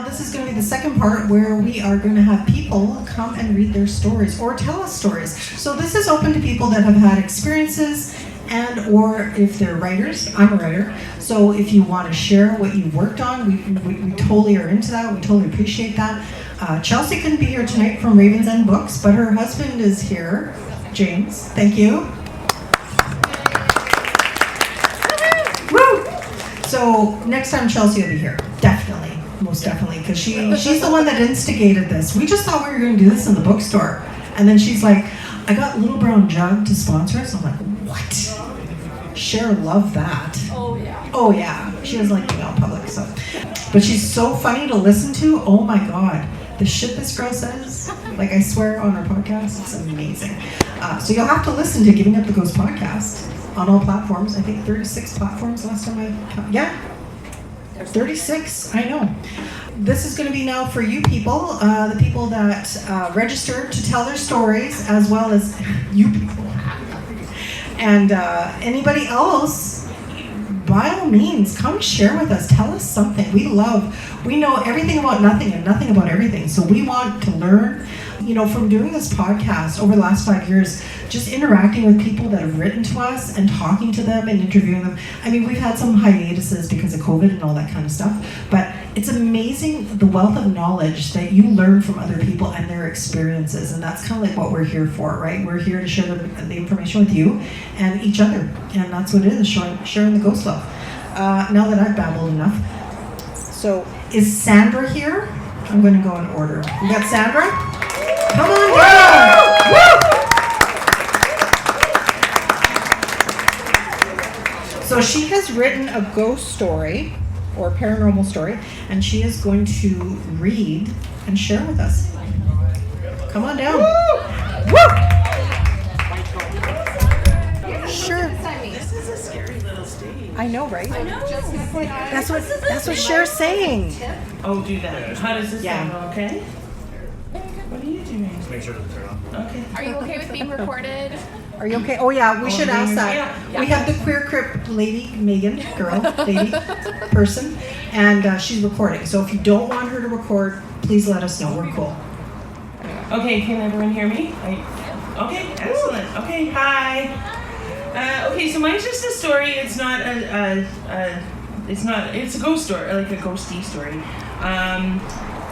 this is going to be the second part where we are going to have people come and read their stories or tell us stories. So this is open to people that have had experiences and or if they're writers. I'm a writer. So if you want to share what you've worked on, we totally are into that. We totally appreciate that. Chelsea couldn't be here tonight from Ravens End Books, but her husband is here. James, thank you. So next time Chelsea will be here, definitely, most definitely, because she's the one that instigated this. We just thought we were going to do this in the bookstore, and then she's like, I got Little Brown Jug to sponsor us. I'm like, what? Cher loved that. Oh yeah. Oh yeah, she was like out public, so. But she's so funny to listen to. Oh my God, the shit this girl says, like I swear on her podcast, it's amazing. So you'll have to listen to Giving Up the Ghost podcast. On all platforms. I think 36 platforms last time yeah, 36, I know. This is going to be now for you people, the people that registered to tell their stories, as well as you people. And anybody else, by all means, come share with us. Tell us something. We know everything about nothing and nothing about everything. So we want to learn. You know, from doing this podcast over the last 5 years, just interacting with people that have written to us and talking to them and interviewing them. I mean, we've had some hiatuses because of COVID and all that kind of stuff, but it's amazing the wealth of knowledge that you learn from other people and their experiences, and that's kind of like what we're here for, right? We're here to share the information with you and each other, and that's what it is, sharing the ghost love. Now that I've babbled enough. So, is Sandra here? I'm going to go in order. We got Sandra? Come on down! Woo! So she has written a ghost story or paranormal story, and she is going to read and share with us. Come on down. Woo! Woo! Sure. This is a scary little stage. I know, right? I know. That's what Cher's saying. Oh, do that. How does this sound? Okay? What are you doing? Just make sure to turn on. Okay. Are you okay with being recorded? Are you okay? Oh yeah, we should ask that. Yeah. We have the Queer Crypt lady, Megan, person, and she's recording. So if you don't want her to record, please let us know. We're cool. Okay, can everyone hear me? Okay, excellent. Okay, hi. Okay, so mine's just a story. It's not it's a ghost story, like a ghosty story.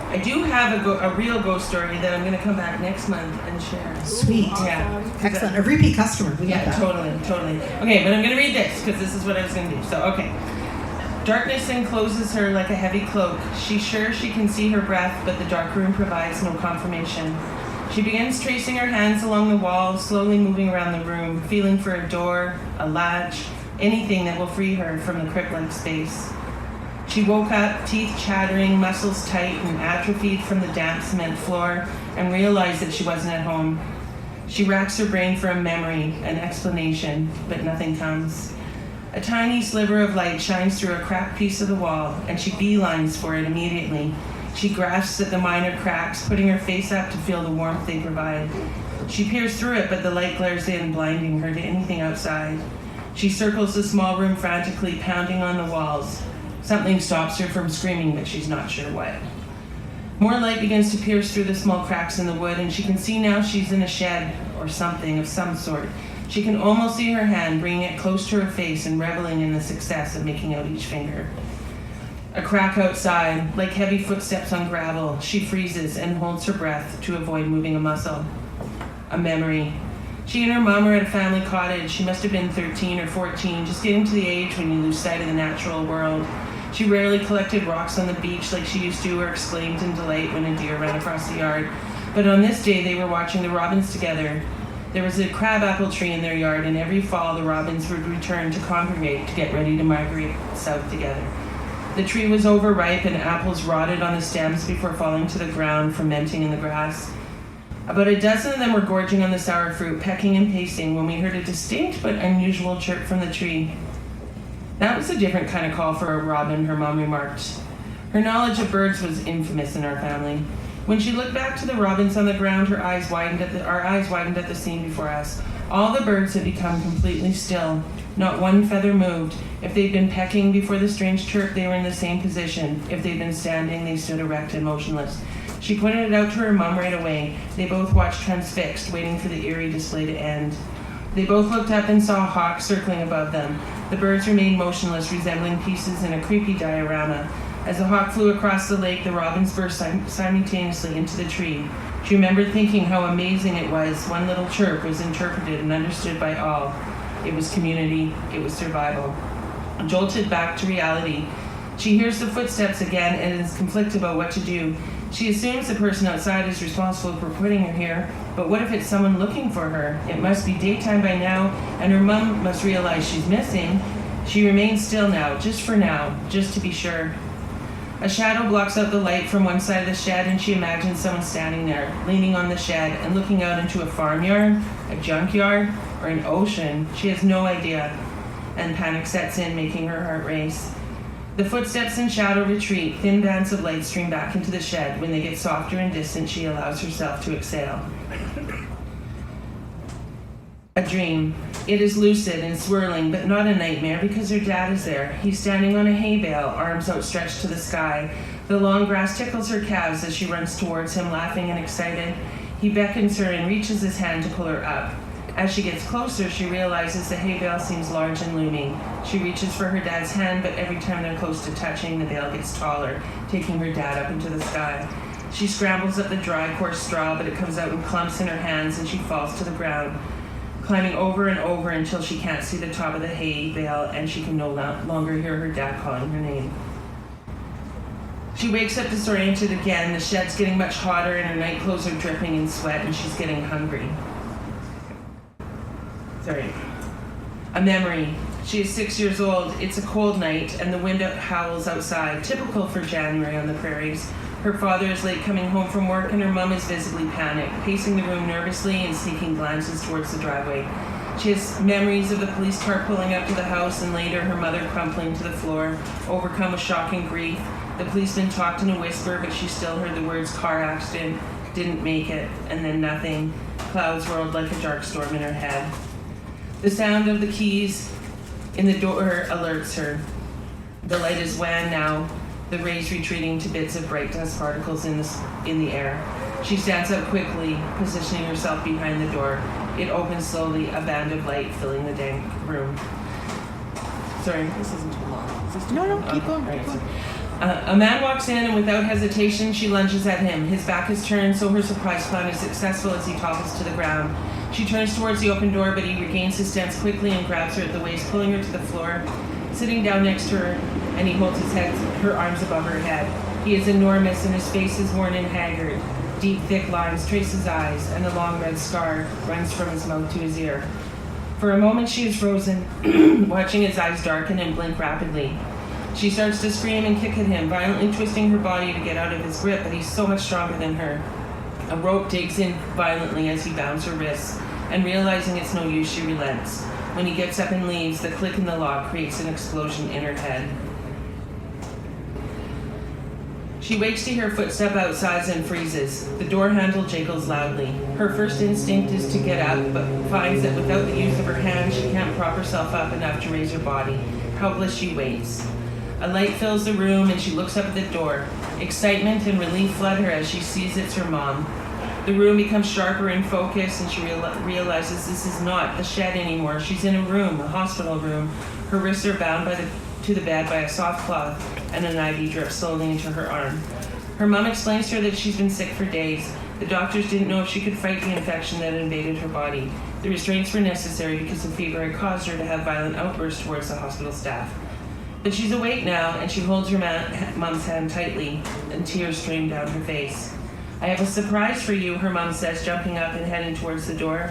I do have a real ghost story that I'm going to come back next month and share. Sweet. Yeah. Excellent. A repeat customer. We Yeah, love that. totally. Okay, but I'm going to read this because this is what I was going to do. So, okay. Darkness encloses her like a heavy cloak. She's sure she can see her breath, but the dark room provides no confirmation. She begins tracing her hands along the wall, slowly moving around the room, feeling for a door, a latch, anything that will free her from the crypt-like space. She woke up, teeth chattering, muscles tight and atrophied from the damp cement floor, and realized that she wasn't at home. She racks her brain for a memory, an explanation, but nothing comes. A tiny sliver of light shines through a cracked piece of the wall, and she beelines for it immediately. She grasps at the minor cracks, putting her face up to feel the warmth they provide. She peers through it, but the light glares in, blinding her to anything outside. She circles the small room frantically, pounding on the walls. Something stops her from screaming, but she's not sure what. More light begins to pierce through the small cracks in the wood, and she can see now she's in a shed or something of some sort. She can almost see her hand, bringing it close to her face and reveling in the success of making out each finger. A crack outside, like heavy footsteps on gravel. She freezes and holds her breath to avoid moving a muscle. A memory. She and her mom are at a family cottage. She must have been 13 or 14, just getting to the age when you lose sight of the natural world. She rarely collected rocks on the beach like she used to, or exclaimed in delight when a deer ran across the yard. But on this day, they were watching the robins together. There was a crabapple tree in their yard, and every fall the robins would return to congregate to get ready to migrate south together. The tree was overripe, and apples rotted on the stems before falling to the ground, fermenting in the grass. About a dozen of them were gorging on the sour fruit, pecking and pasting, when we heard a distinct but unusual chirp from the tree. That was a different kind of call for a robin, her mom remarked. Her knowledge of birds was infamous in our family. When she looked back to the robins on the ground, our eyes widened at the scene before us. All the birds had become completely still. Not one feather moved. If they'd been pecking before the strange chirp, they were in the same position. If they'd been standing, they stood erect and motionless. She pointed it out to her mom right away. They both watched transfixed, waiting for the eerie display to end. They both looked up and saw a hawk circling above them. The birds remained motionless, resembling pieces in a creepy diorama. As the hawk flew across the lake, the robins burst simultaneously into the tree. She remembered thinking how amazing it was. One little chirp was interpreted and understood by all. It was community. It was survival. Jolted back to reality, she hears the footsteps again and is conflicted about what to do. She assumes the person outside is responsible for putting her here, but what if it's someone looking for her? It must be daytime by now, and her mom must realize she's missing. She remains still now, just for now, just to be sure. A shadow blocks out the light from one side of the shed, and she imagines someone standing there, leaning on the shed and looking out into a farmyard, a junkyard, or an ocean. She has no idea, and panic sets in, making her heart race. The footsteps and shadow retreat. Thin bands of light stream back into the shed. When they get softer and distant, she allows herself to exhale. A dream. It is lucid and swirling, but not a nightmare because her dad is there. He's standing on a hay bale, arms outstretched to the sky. The long grass tickles her calves as she runs towards him, laughing and excited. He beckons her and reaches his hand to pull her up. As she gets closer, she realizes the hay bale seems large and looming. She reaches for her dad's hand, but every time they're close to touching, the bale gets taller, taking her dad up into the sky. She scrambles up the dry, coarse straw, but it comes out in clumps in her hands, and she falls to the ground, climbing over and over until she can't see the top of the hay bale, and she can no longer hear her dad calling her name. She wakes up disoriented again. The shed's getting much hotter, and her night clothes are dripping in sweat, and she's getting hungry. A memory. She is 6 years old. It's a cold night, and the wind howls outside, typical for January on the prairies. Her father is late coming home from work, and her mom is visibly panicked, pacing the room nervously and sneaking glances towards the driveway. She has memories of the police car pulling up to the house, and later her mother crumpling to the floor, overcome with shocking grief. The policeman talked in a whisper, but she still heard the words "car accident," "didn't make it," and then nothing. Clouds rolled like a dark storm in her head. The sound of the keys in the door alerts her. The light is wan now, the rays retreating to bits of bright dust particles in the air. She stands up quickly, positioning herself behind the door. It opens slowly, a band of light filling the dank room. Sorry, this isn't too long. No, keep going. Right, a man walks in, and without hesitation, she lunges at him. His back is turned, so her surprise plan is successful as he topples to the ground. She turns towards the open door, but he regains his stance quickly and grabs her at the waist, pulling her to the floor. Sitting down next to her, and he holds her arms above her head. He is enormous, and his face is worn and haggard. Deep, thick lines trace his eyes, and a long red scar runs from his mouth to his ear. For a moment, she is frozen, watching his eyes darken and blink rapidly. She starts to scream and kick at him, violently twisting her body to get out of his grip, but he's so much stronger than her. A rope digs in violently as he bounds her wrists, and realizing it's no use, she relents. When he gets up and leaves, the click in the lock creates an explosion in her head. She wakes to hear footsteps outside and freezes. The door handle jiggles loudly. Her first instinct is to get up, but finds that without the use of her hands, she can't prop herself up enough to raise her body. Helpless, she waits. A light fills the room, and she looks up at the door. Excitement and relief flood her as she sees it's her mom. The room becomes sharper in focus, and she realizes this is not the shed anymore. She's in a room, a hospital room. Her wrists are bound to the bed by a soft cloth, and an IV drips slowly into her arm. Her mom explains to her that she's been sick for days. The doctors didn't know if she could fight the infection that invaded her body. The restraints were necessary because the fever had caused her to have violent outbursts towards the hospital staff. But she's awake now, and she holds her mom's hand tightly, and tears stream down her face. "I have a surprise for you," her mom says, jumping up and heading towards the door.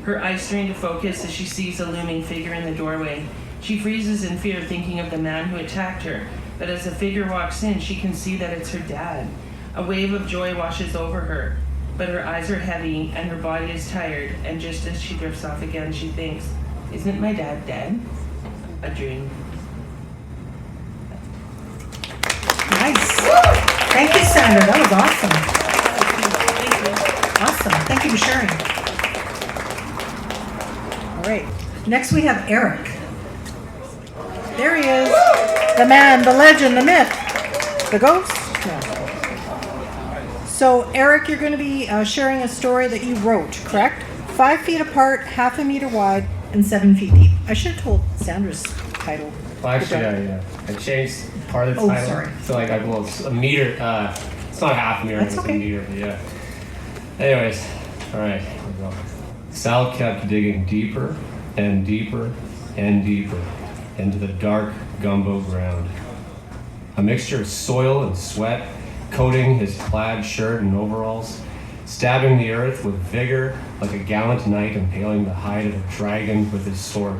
Her eyes strain to focus as she sees a looming figure in the doorway. She freezes in fear, thinking of the man who attacked her, but as the figure walks in, she can see that it's her dad. A wave of joy washes over her, but her eyes are heavy and her body is tired, and just as she drifts off again, she thinks, "Isn't my dad dead?" A dream. Nice. Thank you, Sandra. That was awesome. Thank you for sharing. All right. Next we have Eric. There he is. The man, the legend, the myth. The ghost? No. So, Eric, you're going to be sharing a story that you wrote, correct? 5 feet apart, half a meter wide, and 7 feet deep. I should have told Sandra's title. Well, actually, I changed part of the title. Sorry. So, like, it's a meter. It's not half a meter, That's it's okay. a meter. Yeah. Anyways, all right, here we go. Sal kept digging deeper and deeper and deeper into the dark gumbo ground. A mixture of soil and sweat coating his plaid shirt and overalls, stabbing the earth with vigor like a gallant knight impaling the hide of a dragon with his sword.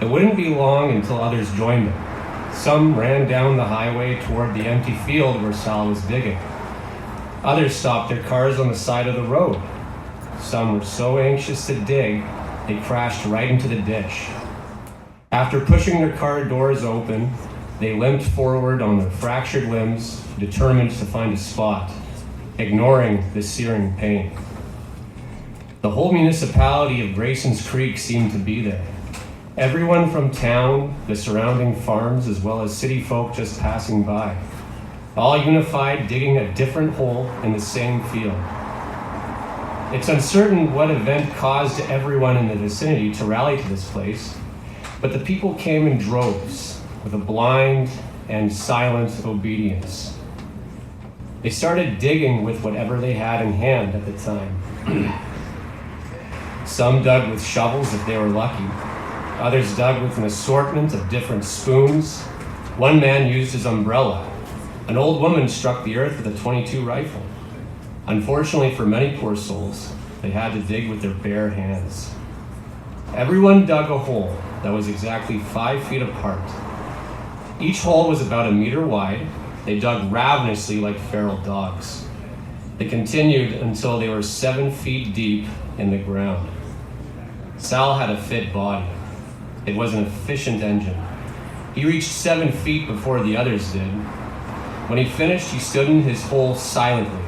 It wouldn't be long until others joined him. Some ran down the highway toward the empty field where Sal was digging. Others stopped their cars on the side of the road. Some were so anxious to dig, they crashed right into the ditch. After pushing their car doors open, they limped forward on their fractured limbs, determined to find a spot, ignoring the searing pain. The whole municipality of Grayson's Creek seemed to be there. Everyone from town, the surrounding farms, as well as city folk just passing by, all unified, digging a different hole in the same field. It's uncertain what event caused everyone in the vicinity to rally to this place, but the people came in droves with a blind and silent obedience. They started digging with whatever they had in hand at the time. Some dug with shovels if they were lucky. Others dug with an assortment of different spoons. One man used his umbrella. An old woman struck the earth with a .22 rifle. Unfortunately for many poor souls, they had to dig with their bare hands. Everyone dug a hole that was exactly 5 feet apart. Each hole was about a meter wide. They dug ravenously like feral dogs. They continued until they were 7 feet deep in the ground. Sal had a fit body. It was an efficient engine. He reached 7 feet before the others did. When he finished, he stood in his hole silently,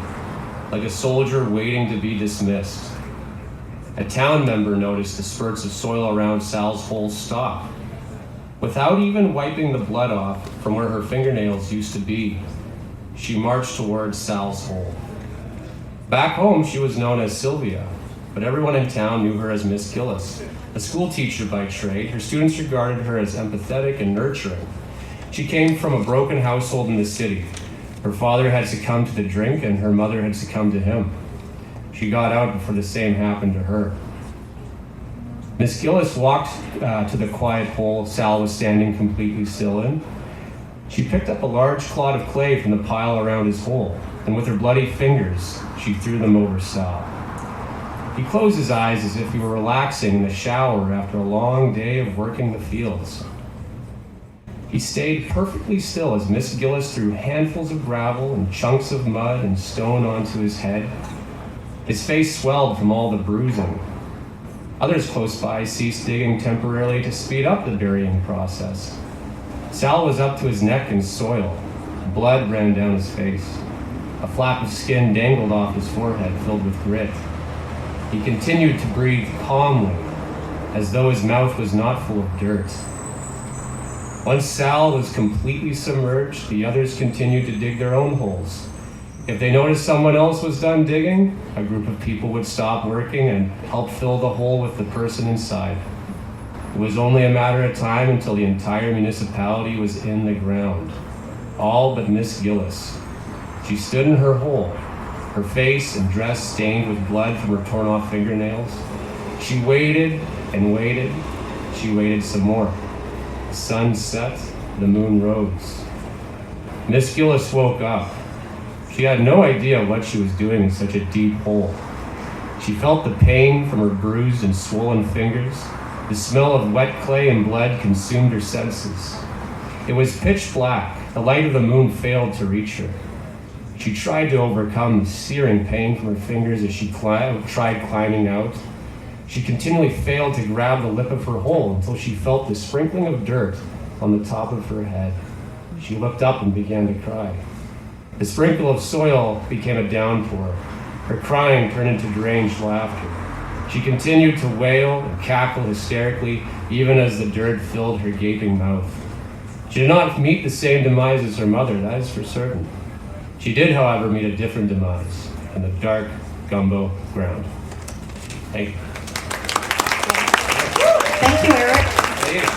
like a soldier waiting to be dismissed. A town member noticed the spurts of soil around Sal's hole stop. Without even wiping the blood off from where her fingernails used to be, she marched towards Sal's hole. Back home, she was known as Sylvia, but everyone in town knew her as Miss Gillis. A school teacher by trade, her students regarded her as empathetic and nurturing. She came from a broken household in the city. Her father had succumbed to the drink and her mother had succumbed to him. She got out before the same happened to her. Miss Gillis walked to the quiet hole Sal was standing completely still in. She picked up a large clod of clay from the pile around his hole, and with her bloody fingers, she threw them over Sal. He closed his eyes as if he were relaxing in the shower after a long day of working the fields. He stayed perfectly still as Miss Gillis threw handfuls of gravel and chunks of mud and stone onto his head. His face swelled from all the bruising. Others close by ceased digging temporarily to speed up the burying process. Sal was up to his neck in soil. Blood ran down his face. A flap of skin dangled off his forehead, filled with grit. He continued to breathe calmly, as though his mouth was not full of dirt. Once Sal was completely submerged, the others continued to dig their own holes. If they noticed someone else was done digging, a group of people would stop working and help fill the hole with the person inside. It was only a matter of time until the entire municipality was in the ground. All but Miss Gillis. She stood in her hole, her face and dress stained with blood from her torn off fingernails. She waited and waited. She waited some more. The sun set, the moon rose. Miss Gillis woke up. She had no idea what she was doing in such a deep hole. She felt the pain from her bruised and swollen fingers. The smell of wet clay and blood consumed her senses. It was pitch black. The light of the moon failed to reach her. She tried to overcome the searing pain from her fingers as she tried climbing out. She continually failed to grab the lip of her hole until she felt the sprinkling of dirt on the top of her head. She looked up and began to cry. The sprinkle of soil became a downpour. Her crying turned into deranged laughter. She continued to wail and cackle hysterically, even as the dirt filled her gaping mouth. She did not meet the same demise as her mother, that is for certain. She did, however, meet a different demise in the dark gumbo ground. Thank you. Thank you, Eric.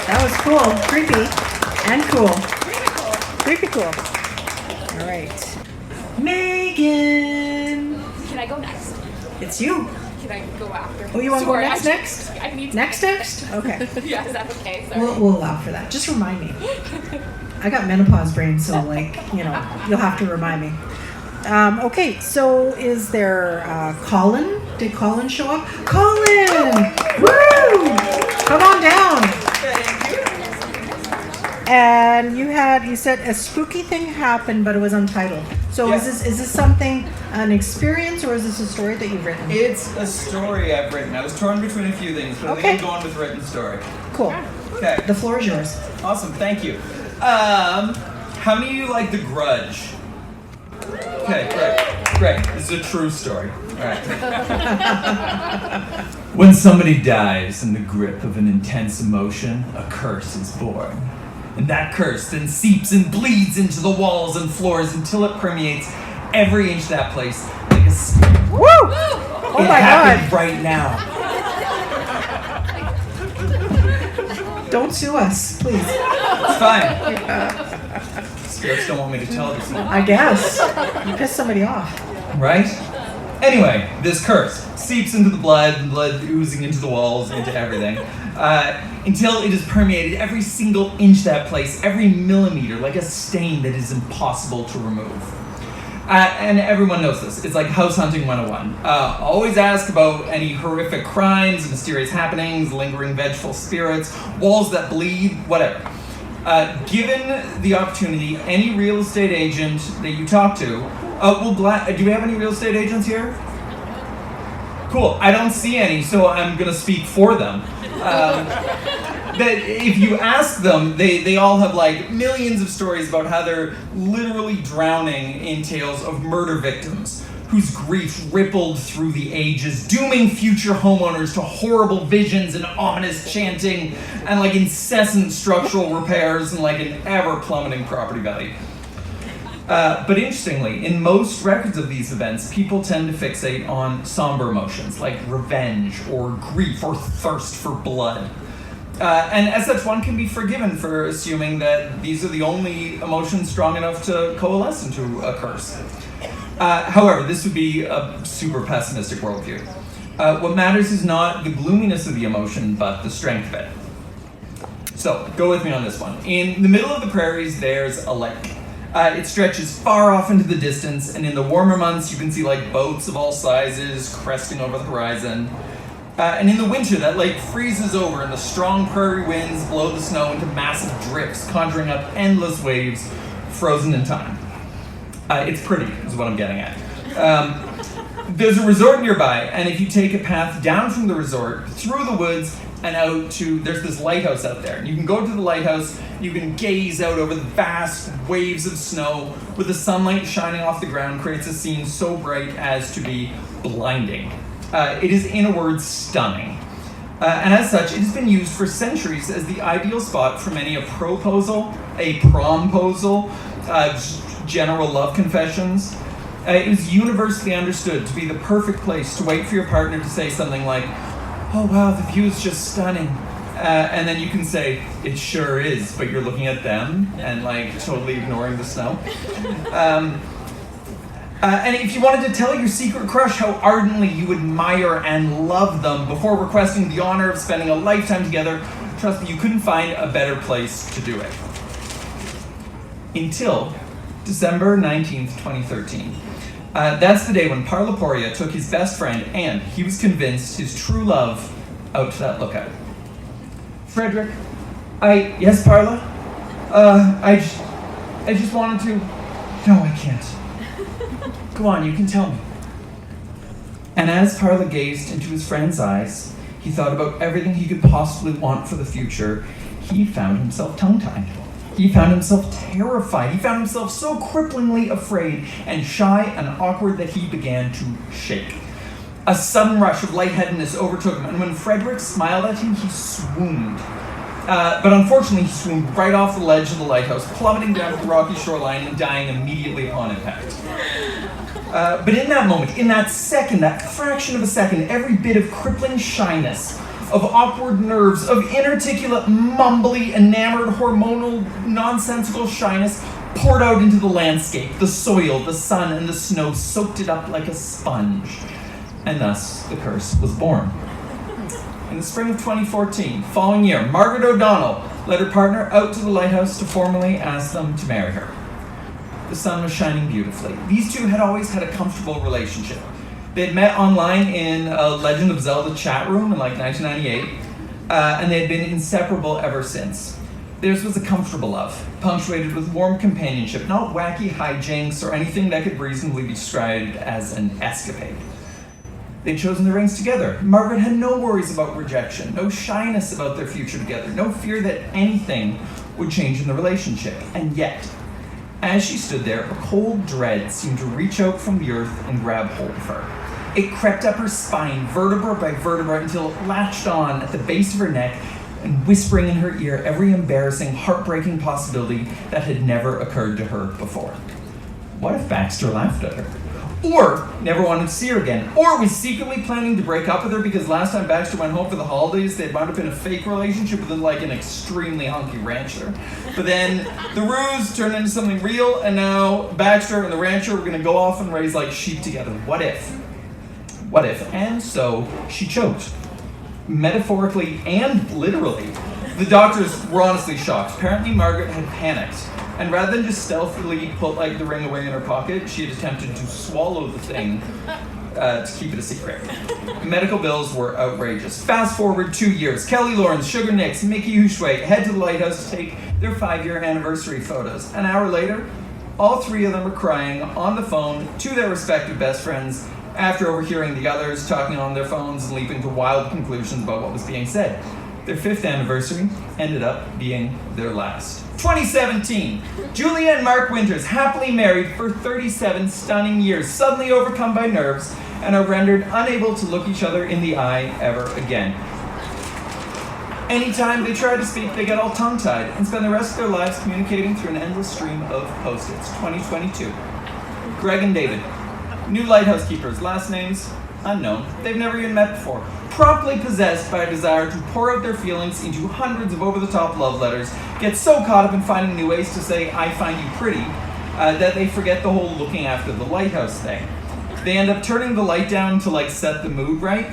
That was cool. Creepy and cool. Creepy cool. All right. Megan. Can I go next? It's you. Can I go after? Oh, you want to go Sorry, next? I need to. Next? Okay. Yeah, is that okay? Sorry. We'll allow for that. Just remind me. I got menopause brain, so you'll have to remind me. Okay, so is there Colin? Did Colin show up? Colin! Woo! Come on down. And you said a spooky thing happened, but it was untitled. So Yes. is this something, an experience, or is this a story that you've written? It's a story I've written. I was torn between a few things, but I think I'm going with written story. Cool. Okay. The floor is yours. Awesome. Thank you. How many of you like The Grudge? Okay, great. This is a true story. All right. When somebody dies in the grip of an intense emotion, a curse is born. And that curse then seeps and bleeds into the walls and floors until it permeates every inch of that place like a Woo! Oh it my happened God. right now. Don't sue us, please. It's fine. Spirits don't want me to tell this one. I guess. You pissed somebody off. Right? Anyway, this curse seeps into the blood oozing into the walls, into everything, until it has permeated every single inch of that place, every millimeter, like a stain that is impossible to remove. And everyone knows this. It's like house hunting 101. Always ask about any horrific crimes, mysterious happenings, lingering vengeful spirits, walls that bleed, whatever. Given the opportunity, any real estate agent that you talk to, do we have any real estate agents here? Cool. I don't see any, so I'm going to speak for them. That if you ask them, they all have like millions of stories about how they're literally drowning in tales of murder victims whose grief rippled through the ages, dooming future homeowners to horrible visions and ominous chanting and like incessant structural repairs and like an ever-plummeting property value. But interestingly, in most records of these events, people tend to fixate on somber emotions like revenge or grief or thirst for blood. And as such, one can be forgiven for assuming that these are the only emotions strong enough to coalesce into a curse. However, this would be a super pessimistic worldview. What matters is not the gloominess of the emotion, but the strength of it. So, go with me on this one. In the middle of the prairies, there's a lake. It stretches far off into the distance, and in the warmer months, you can see like boats of all sizes cresting over the horizon. And in the winter, that lake freezes over, and the strong prairie winds blow the snow into massive drifts, conjuring up endless waves, frozen in time. It's pretty, is what I'm getting at. There's a resort nearby, and if you take a path down from the resort, through the woods, and out to, there's this lighthouse out there. And you can go to the lighthouse, you can gaze out over the vast waves of snow, with the sunlight shining off the ground creates a scene so bright as to be blinding. It is, in a word, stunning. And as such, it has been used for centuries as the ideal spot for many a proposal, a promposal, general love confessions. It was universally understood to be the perfect place to wait for your partner to say something like, "Oh wow, the view is just stunning." And then you can say, "It sure is," but you're looking at them and like totally ignoring the snow. And if you wanted to tell your secret crush how ardently you admire and love them before requesting the honor of spending a lifetime together, trust me, you couldn't find a better place to do it. Until December 19th, 2013. That's the day when Parlaporia took his best friend and, he was convinced, his true love out to that lookout. Frederick, yes, Parla? I just wanted to... No, I can't. Go on, you can tell me. And as Parla gazed into his friend's eyes, he thought about everything he could possibly want for the future. He found himself tongue-tied. He found himself terrified. He found himself so cripplingly afraid and shy and awkward that he began to shake. A sudden rush of lightheadedness overtook him, and when Frederick smiled at him, he swooned. But unfortunately, he swooned right off the ledge of the lighthouse, plummeting down to the rocky shoreline and dying immediately upon impact. But in that moment, in that second, that fraction of a second, every bit of crippling shyness, of awkward nerves, of inarticulate, mumbly, enamored, hormonal, nonsensical shyness poured out into the landscape. The soil, the sun, and the snow soaked it up like a sponge. And thus, the curse was born. In the spring of 2014, following year, Margaret O'Donnell led her partner out to the lighthouse to formally ask them to marry her. The sun was shining beautifully. These two had always had a comfortable relationship. They had met online in a Legend of Zelda chat room in like 1998, and they had been inseparable ever since. Theirs was a comfortable love, punctuated with warm companionship, not wacky hijinks or anything that could reasonably be described as an escapade. They'd chosen the rings together. Margaret had no worries about rejection, no shyness about their future together, no fear that anything would change in the relationship. And yet, as she stood there, a cold dread seemed to reach out from the earth and grab hold of her. It crept up her spine, vertebra by vertebra, until it latched on at the base of her neck and whispering in her ear every embarrassing, heartbreaking possibility that had never occurred to her before. What if Baxter laughed at her? Or never wanted to see her again? Or was secretly planning to break up with her because last time Baxter went home for the holidays, they'd wound up in a fake relationship with like an extremely hunky rancher. But then the ruse turned into something real, and now Baxter and the rancher were going to go off and raise like sheep together. What if? What if? And so she choked. Metaphorically and literally. The doctors were honestly shocked. Apparently Margaret had panicked, and rather than just stealthily put like the ring away in her pocket, she had attempted to swallow the thing to keep it a secret. Medical bills were outrageous. Fast forward 2 years. Kelly Lawrence, Sugar Nix, Mickey Hushway head to the lighthouse to take their 5-year anniversary photos. An hour later, all three of them were crying on the phone to their respective best friends after overhearing the others talking on their phones and leaping to wild conclusions about what was being said. Their 5th anniversary ended up being their last. 2017. Julia and Mark Winters, happily married for 37 stunning years, suddenly overcome by nerves and are rendered unable to look each other in the eye ever again. Anytime they try to speak, they get all tongue-tied and spend the rest of their lives communicating through an endless stream of Post-its. 2022. Greg and David. New lighthouse keepers, last names unknown. They've never even met before. Promptly possessed by a desire to pour out their feelings into hundreds of over-the-top love letters, get so caught up in finding new ways to say, I find you pretty, that they forget the whole looking after the lighthouse thing. They end up turning the light down to like set the mood right,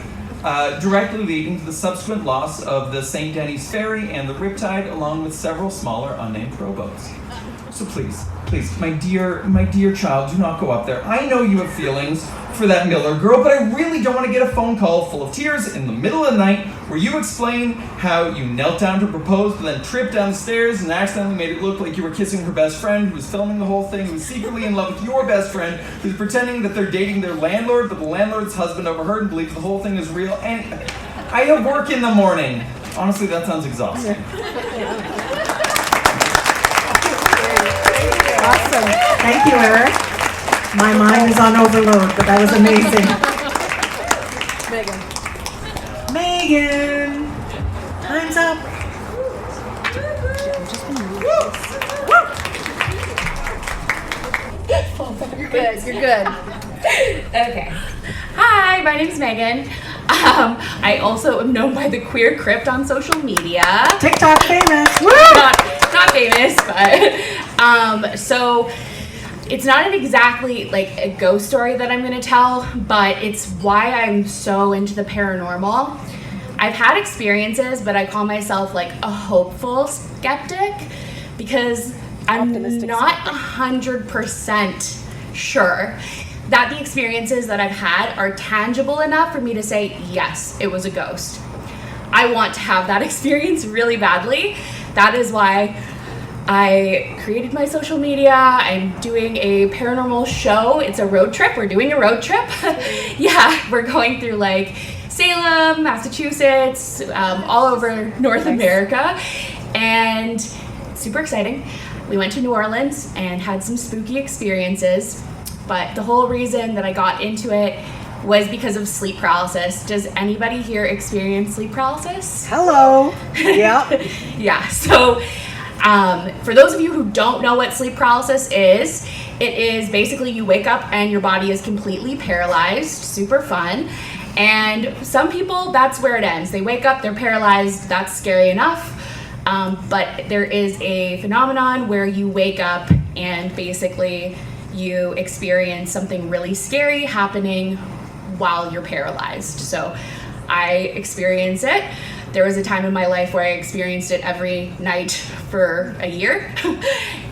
directly leading to the subsequent loss of the St. Denis Ferry and the Riptide, along with several smaller unnamed rowboats. So please, my dear child, do not go up there. I know you have feelings for that Miller girl, but I really don't want to get a phone call full of tears in the middle of the night where you explain how you knelt down to propose, but then tripped down the stairs and accidentally made it look like you were kissing her best friend who was filming the whole thing, who was secretly in love with your best friend, who's pretending that they're dating their landlord, but the landlord's husband overheard and believes the whole thing is real. And I have work in the morning. Honestly, that sounds exhausting. Awesome. Thank you, Eric. My mind is on overload, but that was amazing. Megan. Time's up. You're good. You're good. Okay. Hi, my name's Megan. I also am known by the Queer Crypt on social media. TikTok famous. Woo! Not famous, but so it's not exactly like a ghost story that I'm going to tell, but it's why I'm so into the paranormal. I've had experiences, but I call myself like a hopeful skeptic because I'm not 100% sure that the experiences that I've had are tangible enough for me to say, yes, it was a ghost. I want to have that experience really badly. That is why I created my social media. I'm doing a paranormal show. It's a road trip. We're doing a road trip. Yeah, we're going through like Salem, Massachusetts, all over North America. And super exciting. We went to New Orleans and had some spooky experiences, but the whole reason that I got into it was because of sleep paralysis. Does anybody here experience sleep paralysis? Hello. Yep. Yeah, so for those of you who don't know what sleep paralysis is, it is basically you wake up and your body is completely paralyzed, super fun. And some people, that's where it ends. They wake up, they're paralyzed, that's scary enough. But there is a phenomenon where you wake up and basically you experience something really scary happening while you're paralyzed. So I experience it. There was a time in my life where I experienced it every night for a year,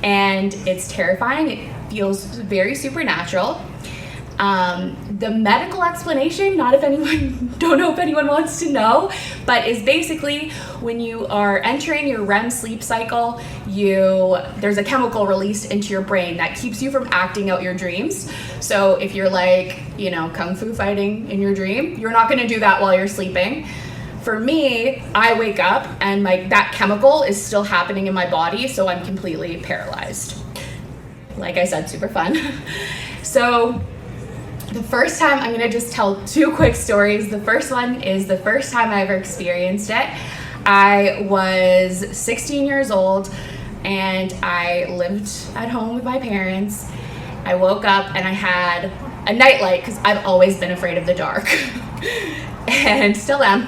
and it's terrifying. It feels very supernatural. The medical explanation, don't know if anyone wants to know, but is basically when you are entering your REM sleep cycle, there's a chemical released into your brain that keeps you from acting out your dreams. So if you're like, kung fu fighting in your dream, you're not gonna do that while you're sleeping. For me, I wake up and that chemical is still happening in my body, so I'm completely paralyzed. Like I said, super fun. So the first time, I'm gonna just tell two quick stories. The first one is the first time I ever experienced it. I was 16 years old and I lived at home with my parents. I woke up and I had a nightlight because I've always been afraid of the dark and still am.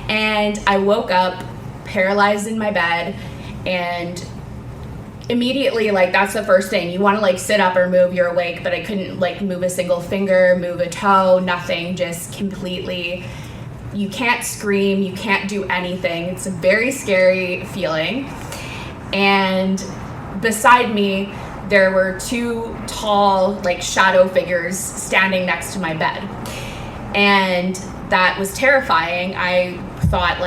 And I woke up paralyzed in my bed, and immediately, that's the first thing. You want to sit up or move, you're awake, but I couldn't move a single finger, move a toe, nothing, just completely, you can't scream, you can't do anything. It's a very scary feeling. And beside me, there were two tall, shadow figures standing next to my bed. And that was terrifying. I thought,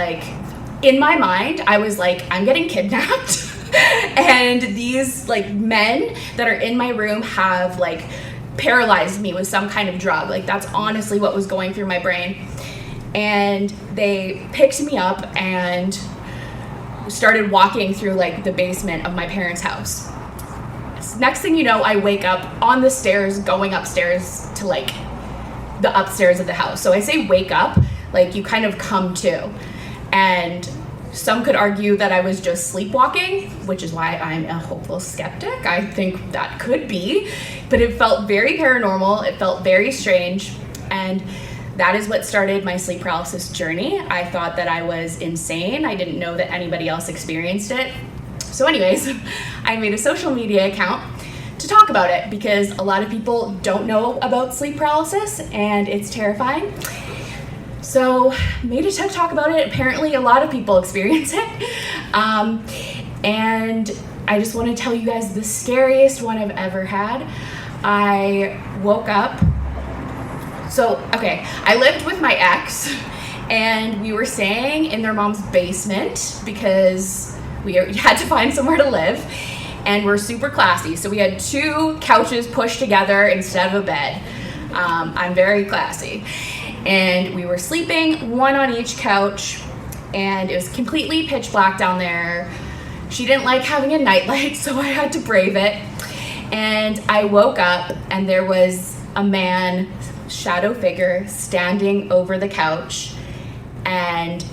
in my mind, I was I'm getting kidnapped. And these men that are in my room have paralyzed me with some kind of drug. That's honestly what was going through my brain. And they picked me up and started walking through the basement of my parents' house. Next thing you know, I wake up on the stairs, going upstairs to the upstairs of the house. So I say wake up, you kind of come to. And some could argue that I was just sleepwalking, which is why I'm a hopeful skeptic. I think that could be, but it felt very paranormal. It felt very strange. And that is what started my sleep paralysis journey. I thought that I was insane. I didn't know that anybody else experienced it. So anyways, I made a social media account to talk about it because a lot of people don't know about sleep paralysis and it's terrifying. So made a TikTok about it. Apparently a lot of people experience it. And I just want to tell you guys the scariest one I've ever had. I woke up. I lived with my ex and we were staying in their mom's basement because we had to find somewhere to live, and we're super classy. So we had two couches pushed together instead of a bed. I'm very classy. And we were sleeping, one on each couch, and it was completely pitch black down there. She didn't like having a nightlight, so I had to brave it. And I woke up, and there was a man, shadow figure, standing over the couch. And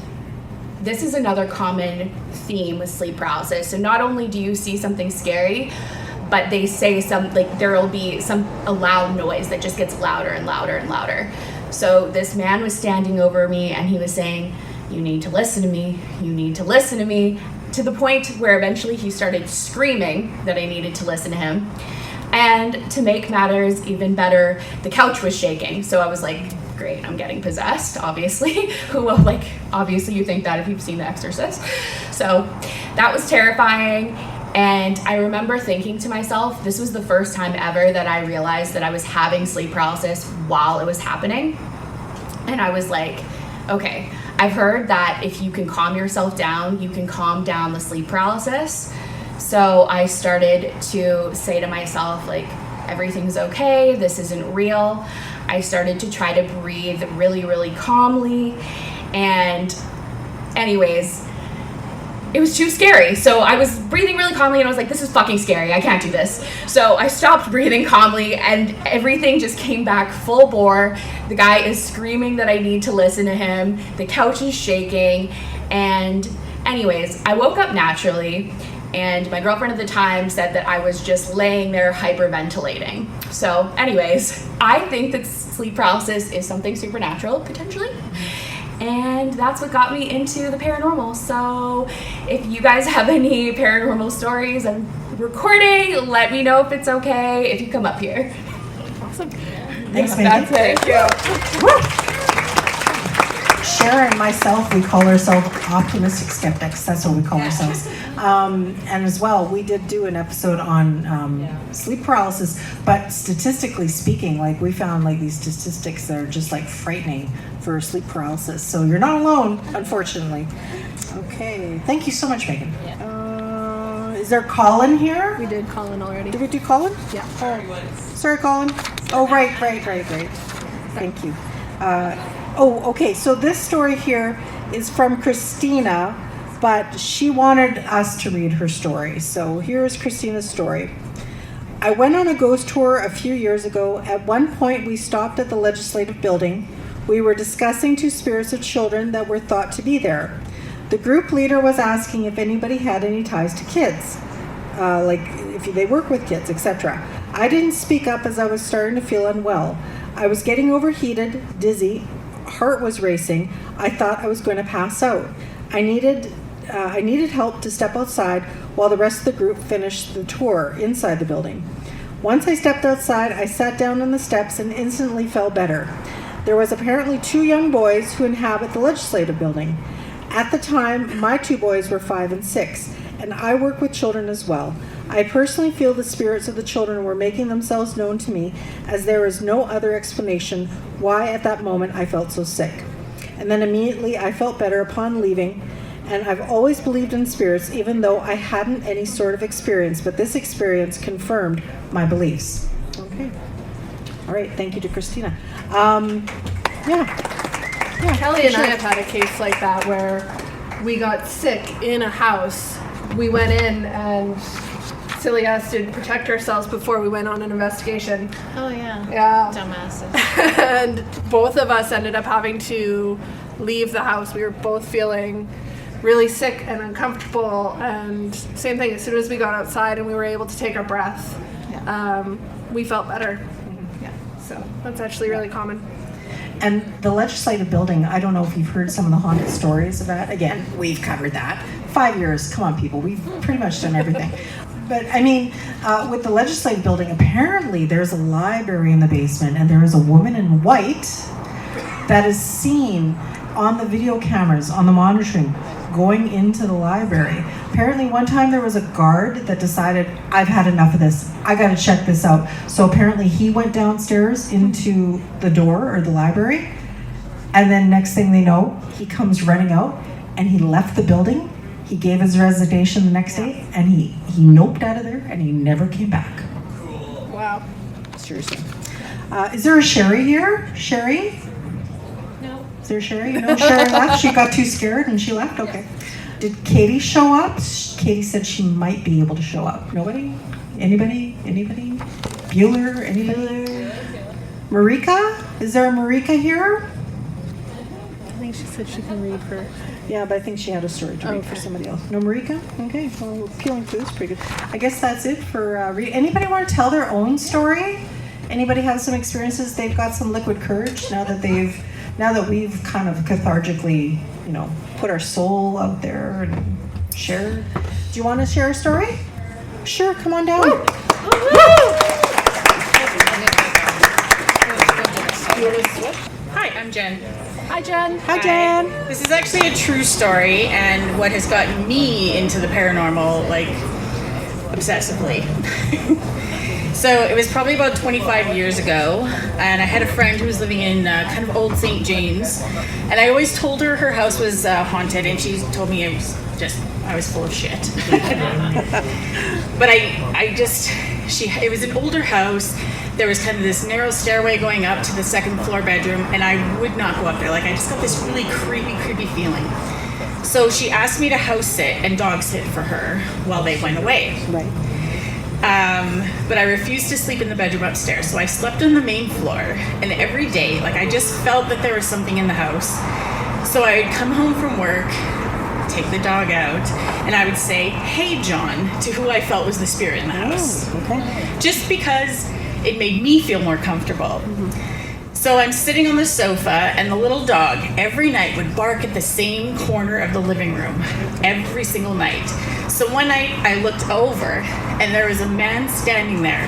this is another common theme with sleep paralysis. So not only do you see something scary, but they say there will be a loud noise that just gets louder and louder and louder. So this man was standing over me and he was saying, "You need to listen to me, you need to listen to me," to the point where eventually he started screaming that I needed to listen to him. And to make matters even better, the couch was shaking. So I was like, great, I'm getting possessed, obviously. Obviously you think that if you've seen The Exorcist. So that was terrifying. And I remember thinking to myself, this was the first time ever that I realized that I was having sleep paralysis while it was happening. And I was like, okay, I've heard that if you can calm yourself down, you can calm down the sleep paralysis. So I started to say to myself, everything's okay, this isn't real. I started to try to breathe really, really calmly. And anyways, it was too scary. So I was breathing really calmly and I was like, this is fucking scary. I can't do this. So I stopped breathing calmly and everything just came back full bore. The guy is screaming that I need to listen to him. The couch is shaking. And anyways, I woke up naturally and my girlfriend at the time said that I was just laying there hyperventilating. So anyways, I think that sleep paralysis is something supernatural, potentially. And that's what got me into the paranormal. So if you guys have any paranormal stories, I'm recording. Let me know if it's okay if you come up here. Awesome. Thanks, Megan. That's it. Thank you. Woo! Shara and myself, we call ourselves optimistic skeptics. That's what we call ourselves. And as well, we did do an episode on sleep paralysis, but statistically speaking, like we found like these statistics that are just like frightening for sleep paralysis. So you're not alone, unfortunately. Okay, thank you so much, Megan. Is there Colin here? We did Colin already. Did we do Colin? Yeah. Sorry, Colin. Oh, right. Thank you. Okay, so this story here is from Christina, but she wanted us to read her story. So here's Christina's story. I went on a ghost tour a few years ago. At one point, we stopped at the legislative building. We were discussing two spirits of children that were thought to be there. The group leader was asking if anybody had any ties to kids, like if they work with kids, etc. I didn't speak up as I was starting to feel unwell. I was getting overheated, dizzy, heart was racing. I thought I was going to pass out. I needed help to step outside while the rest of the group finished the tour inside the building. Once I stepped outside, I sat down on the steps and instantly felt better. There was apparently two young boys who inhabit the legislative building. At the time, my two boys were 5 and 6, and I work with children as well. I personally feel the spirits of the children were making themselves known to me, as there is no other explanation why at that moment I felt so sick. And then immediately I felt better upon leaving, and I've always believed in spirits even though I hadn't any sort of experience, but this experience confirmed my beliefs. Okay. All right, thank you to Christina. Kelly and I have had a case like that where we got sick in a house. We went in and silly us to protect ourselves before we went on an investigation. Oh yeah. Yeah. Dumbasses. And both of us ended up having to leave the house. We were both feeling really sick and uncomfortable, and same thing, as soon as we got outside and we were able to take our breath, we felt better. Yeah. So that's actually really common. And the legislative building, I don't know if you've heard some of the haunted stories of that. Again, we've covered that. 5 years, come on people, we've pretty much done everything. But I mean, with the legislative building, apparently there's a library in the basement and there is a woman in white that is seen on the video cameras, on the monitoring, going into the library. Apparently one time there was a guard that decided, I've had enough of this, I gotta check this out. So apparently he went downstairs into the door or the library, and then next thing they know, he comes running out and he left the building. He gave his resignation the next day and he noped out of there and he never came back. Cool. Wow. Seriously. Is there a Sherry here? Sherry? No. Is there Sherry? No, Sherry left. She got too scared and she left? Okay. Did Katie show up? Katie said she might be able to show up. Nobody? Anybody? Bueller? Anybody? Marika? Is there a Marika here? I think she said she can read for... Yeah, but I think she had a story to read for somebody else. No Marika? Okay, well, we're peeling through this pretty good. I guess that's it for anybody want to tell their own story? Anybody have some experiences? They've got some liquid courage now that we've kind of cathartically, put our soul out there and share. Do you want to share a story? Sure, come on down. Woo! Hi, I'm Jen. Hi, Jen. Hi, Jen. This is actually a true story and what has gotten me into the paranormal, obsessively. So it was probably about 25 years ago, and I had a friend who was living in kind of old St. James, and I always told her house was haunted, and she told me I was full of shit. But it was an older house. There was kind of this narrow stairway going up to the second floor bedroom, and I would not go up there. I just got this really creepy feeling. So she asked me to house sit and dog sit for her while they went away. Right. But I refused to sleep in the bedroom upstairs, so I slept on the main floor. And every day, like, I just felt that there was something in the house. So I would come home from work, take the dog out, and I would say, "Hey, John," to who I felt was the spirit in the house. Oh, okay. Just because it made me feel more comfortable. So I'm sitting on the sofa, and the little dog every night would bark at the same corner of the living room, every single night. So one night I looked over, and there was a man standing there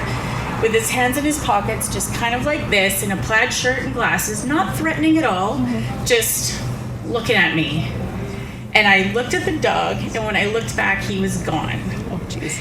with his hands in his pockets, just kind of like this, in a plaid shirt and glasses, not threatening at all, just looking at me. And I looked at the dog, and when I looked back, he was gone. Oh, jeez.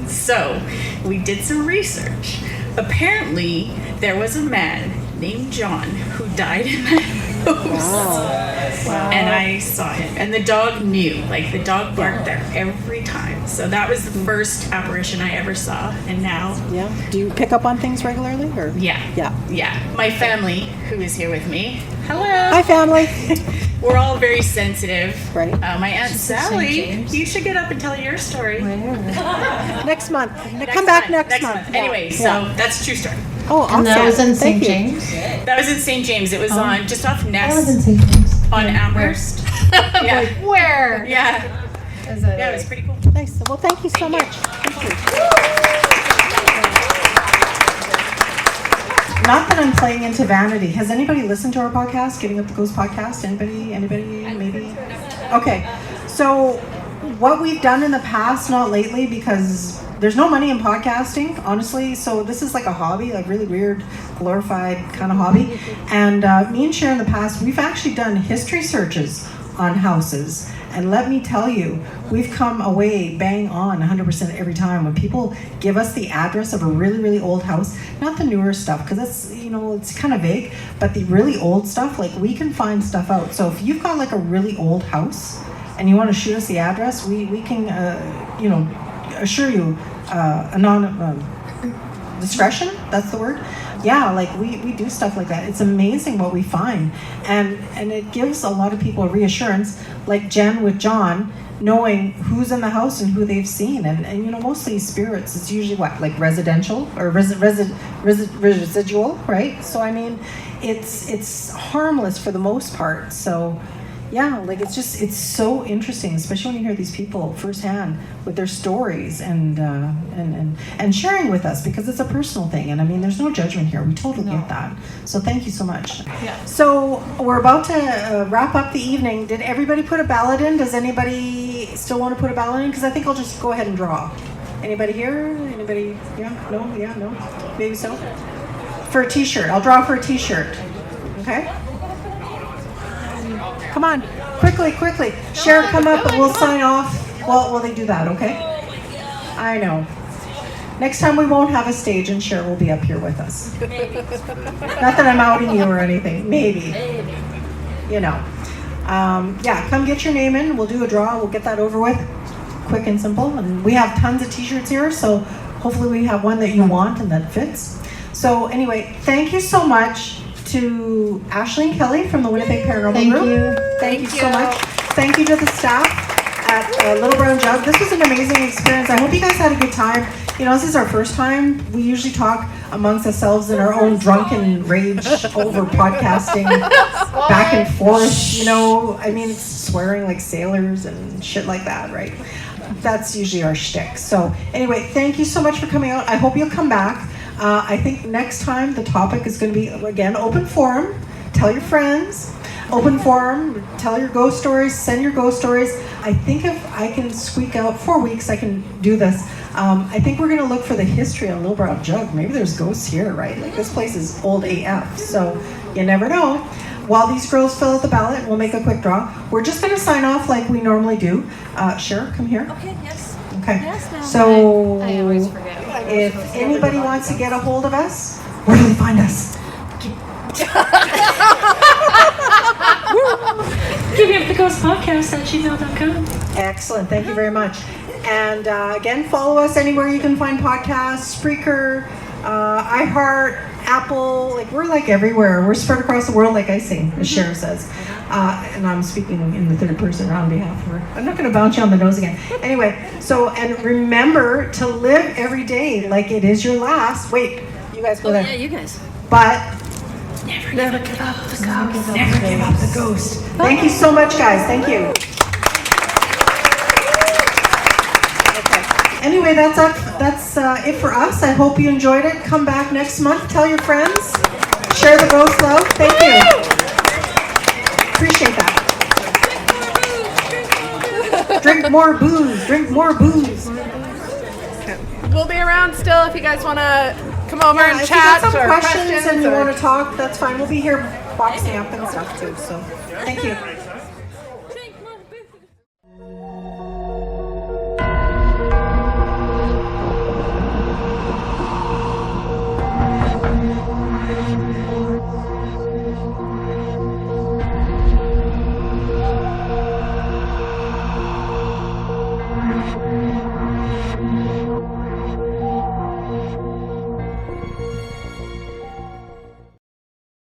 So we did some research. Apparently, there was a man named John who died in that house. Wow. And I saw him. And the dog knew. Like, the dog barked there every time. So that was the first apparition I ever saw. And now, Yeah. Do you pick up on things regularly, or? yeah. Yeah. Yeah. My family, who is here with me, hello. Hi, family. We're all very sensitive. Right. My Aunt Sally, you should get up and tell your story. Next month. Come back next month. Yeah. Anyway, so Yeah. that's a true story. Oh, awesome. And that was in Thank St. you. James. That was in St. James. It was on just off I was in Ness St. James. on Amherst. Yeah. Where? Yeah. Is it? Yeah, it was pretty cool. Nice. Well, thank you so much. Thank you. Not that I'm playing into vanity. Has anybody listened to our podcast, Giving Up the Ghost podcast? Anybody, maybe? Okay. So what we've done in the past, not lately, because there's no money in podcasting, honestly. So this is like a hobby, like really weird, glorified kind of hobby. And me and Cher in the past, we've actually done history searches on houses. And let me tell you, we've come away bang on 100% every time when people give us the address of a really, really old house. Not the newer stuff, because that's, it's kind of vague, but the really old stuff, like, we can find stuff out. So if you've got like a really old house and you want to shoot us the address, we can, assure you, discretion, that's the word. Yeah, like we do stuff like that. It's amazing what we find, and it gives a lot of people a reassurance, like Jen with John, knowing who's in the house and who they've seen, and mostly spirits. It's usually what, like residential or residual, right? So I mean, it's harmless for the most part. So yeah, like it's so interesting, especially when you hear these people firsthand with their stories and sharing with us, because it's a personal thing. And I mean, there's no judgment here. We totally get that. So thank you so much. Yeah. So we're about to wrap up the evening. Did everybody put a ballot in? Does anybody still want to put a ballot in? Because I think I'll just go ahead and draw. Anybody here? Anybody? Yeah? No? Yeah? No? Maybe so? For a t-shirt. I'll draw for a t-shirt. Okay? Come on, quickly. Cher, come up and we'll sign off. Well, they do that, okay? I know. Next time we won't have a stage and Cher will be up here with us. Not that I'm outing you or anything. Maybe. Come get your name in. We'll do a draw. We'll get that over with. Quick and simple. And we have tons of t-shirts here, so hopefully we have one that you want and that fits. So anyway, thank you so much to Ashley and Kelly from the Winnipeg Paranormal Group. Thank you so much. Thank you to the staff at Little Brown Jug. This was an amazing experience. I hope you guys had a good time. This is our first time. We usually talk amongst ourselves in our own drunken rage over podcasting, back and forth. I mean, swearing like sailors and shit like that, right? That's usually our shtick. So anyway, thank you so much for coming out. I hope you'll come back. I think next time the topic is going to be, again, open forum. Tell your friends. Open forum. Tell your ghost stories. Send your ghost stories. I think if I can squeak out 4 weeks, I can do this. I think we're going to look for the history of Little Brown Jug. Maybe there's ghosts here, right? Like, this place is old AF, so you never know. While these girls fill out the ballot, we'll make a quick draw. We're just going to sign off like we normally do. Cher, come here. Okay, yes. Okay. Yes, no, So I always forget. if anybody wants to get a hold of us, where do they find us? Givinguptheghostpodcast@gmail.com. Excellent. Thank you very much. And again, follow us anywhere you can find podcasts, Spreaker, iHeart, Apple, like we're like everywhere. We're spread across the world like icing, as Cher says. And I'm speaking in the third person on behalf of her. I'm not going to bounce you on the nose again. Anyway, so, and remember to live every day like it is your last. Wait, you guys go there. Yeah, you guys. But Never give up the ghost. never give up the ghost. Thank you so much, guys. Thank you. Anyway, that's it for us. I hope you enjoyed it. Come back next month. Tell your friends. Share the ghost love. Thank you. Appreciate that. Drink more booze. Drink more booze. We'll be around still if you guys want to come over and if chat you got some or questions and you or- want to talk, that's fine. We'll be here boxing up and stuff too. So, thank you.